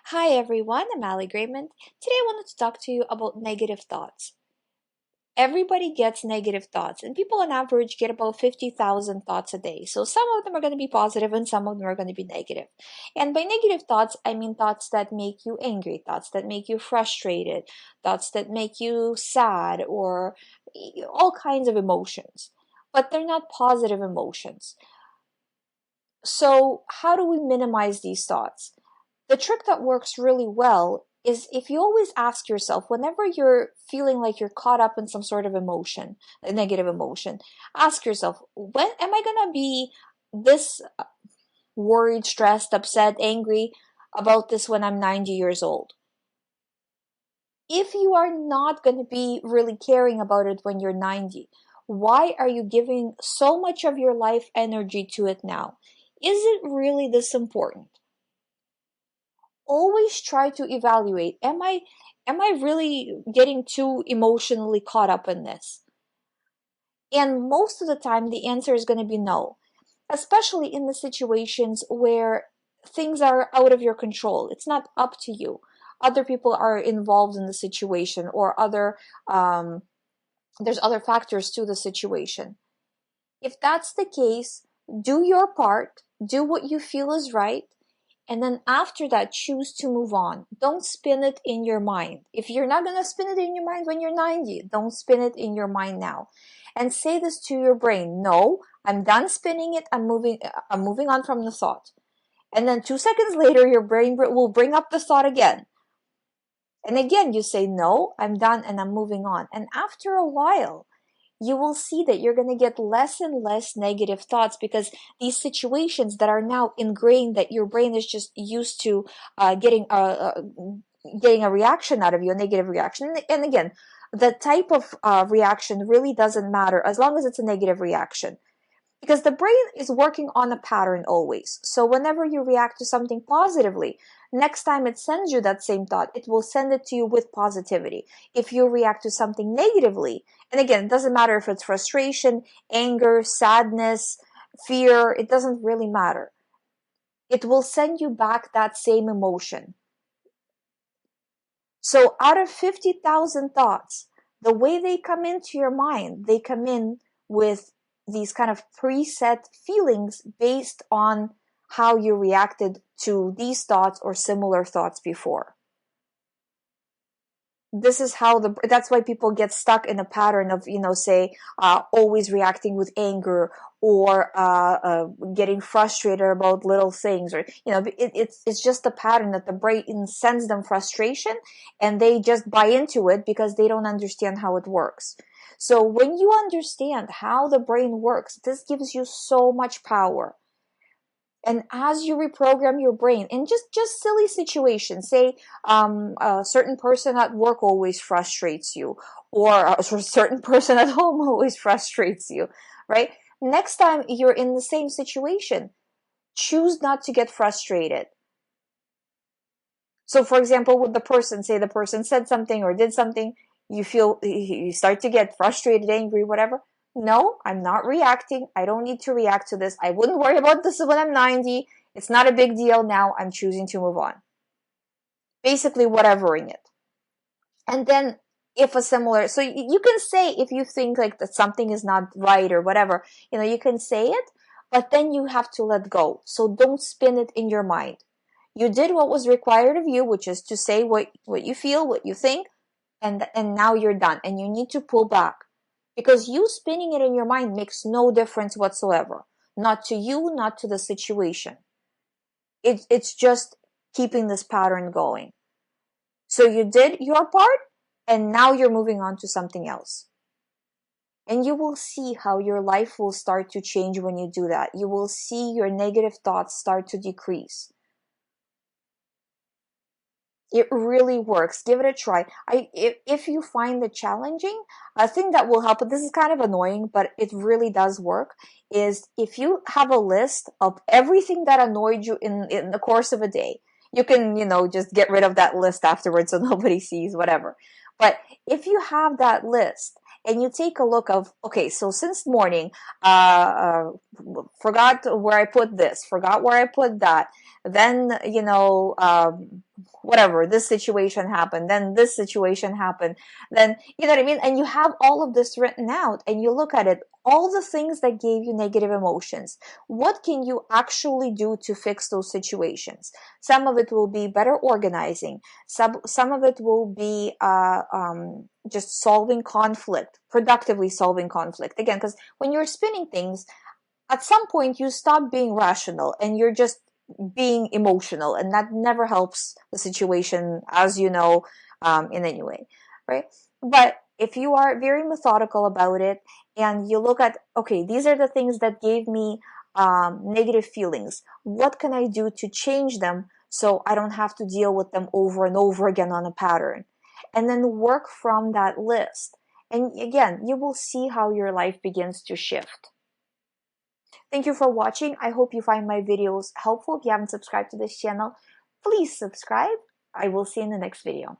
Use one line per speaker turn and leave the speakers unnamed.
Hi everyone, I'm Ali Grayman. Today I wanted to talk to you about negative thoughts. Everybody gets negative thoughts, and people on average get about 50,000 thoughts a day. So some of them are going to be positive and some of them are going to be negative. And by negative thoughts, I mean thoughts that make you angry, thoughts that make you frustrated, thoughts that make you sad, or all kinds of emotions. But they're not positive emotions. So how do we minimize these thoughts? The trick that works really well is if you always ask yourself, whenever you're feeling like you're caught up in some sort of emotion, a negative emotion, ask yourself, when am I going to be this worried, stressed, upset, angry about this when I'm 90 years old? If you are not going to be really caring about it when you're 90, why are you giving so much of your life energy to it now? Is it really this important? Always try to evaluate, am I really getting too emotionally caught up in this? And most of the time the answer is going to be no, especially in the situations where things are out of your control. It's not up to you. Other people are involved in the situation, or there's other factors to the situation. If that's the case, do your part, do what you feel is right, and then after that, choose to move on. Don't spin it in your mind. If you're not going to spin it in your mind when you're 90, don't spin it in your mind now. And say this to your brain. No, I'm done spinning it. I'm moving on from the thought. And then 2 seconds later, your brain will bring up the thought again. And again, you say, no, I'm done and I'm moving on. And after a while, you will see that you're going to get less and less negative thoughts, because these situations that are now ingrained, that your brain is just used to getting a reaction out of you, a negative reaction. And again, the type of reaction really doesn't matter as long as it's a negative reaction, because the brain is working on a pattern always. So whenever you react to something positively, next time it sends you that same thought, it will send it to you with positivity. If you react to something negatively, and again, it doesn't matter if it's frustration, anger, sadness, fear, it doesn't really matter. It will send you back that same emotion. So out of 50,000 thoughts, the way they come into your mind, they come in with these kind of preset feelings based on how you reacted to these thoughts or similar thoughts before. This is how that's why people get stuck in a pattern of, say, always reacting with anger, or getting frustrated about little things, or it's just a pattern that the brain sends them frustration, and they just buy into it because they don't understand how it works. So when you understand how the brain works, this gives you so much power. And as you reprogram your brain in just silly situations, say a certain person at work always frustrates you, or a certain person at home always frustrates you, right? Next time you're in the same situation, choose not to get frustrated. So for example, with the person, say the person said something or did something, you start to get frustrated, angry, whatever. No, I'm not reacting. I don't need to react to this. I wouldn't worry about this when I'm 90. It's not a big deal now. I'm choosing to move on. Basically, whatevering it. And then if a similar, so you can say, if you think like that something is not right or whatever, you can say it, but then you have to let go. So don't spin it in your mind. You did what was required of you, which is to say what you feel, what you think, and now you're done, and you need to pull back, because you spinning it in your mind makes no difference whatsoever, not to you, not to the situation. It's just keeping this pattern going. So you did your part, and now you're moving on to something else. And you will see how your life will start to change when you do that. You will see your negative thoughts start to decrease. It really works. Give it a try. If you find it challenging, a thing that will help, but this is kind of annoying, but it really does work, is if you have a list of everything that annoyed you in the course of a day. You can, just get rid of that list afterwards so nobody sees, whatever. But if you have that list and you take a look of, okay, so since morning, forgot where I put this, forgot where I put that, then, whatever, this situation happened, then this situation happened, then, you know what I mean? And you have all of this written out and you look at it, all the things that gave you negative emotions. What can you actually do to fix those situations? Some of it will be better organizing. Some of it will be just solving conflict, productively solving conflict. Again, because when you're spinning things, at some point you stop being rational and you're just being emotional, and that never helps the situation, as you know, in any way, right? But if you are very methodical about it and you look at, okay, these are the things that gave me negative feelings, what can I do to change them so I don't have to deal with them over and over again on a pattern, and then work from that list. And again, you will see how your life begins to shift. Thank you for watching. I hope you find my videos helpful. If you haven't subscribed to this channel, please subscribe. I will see you in the next video.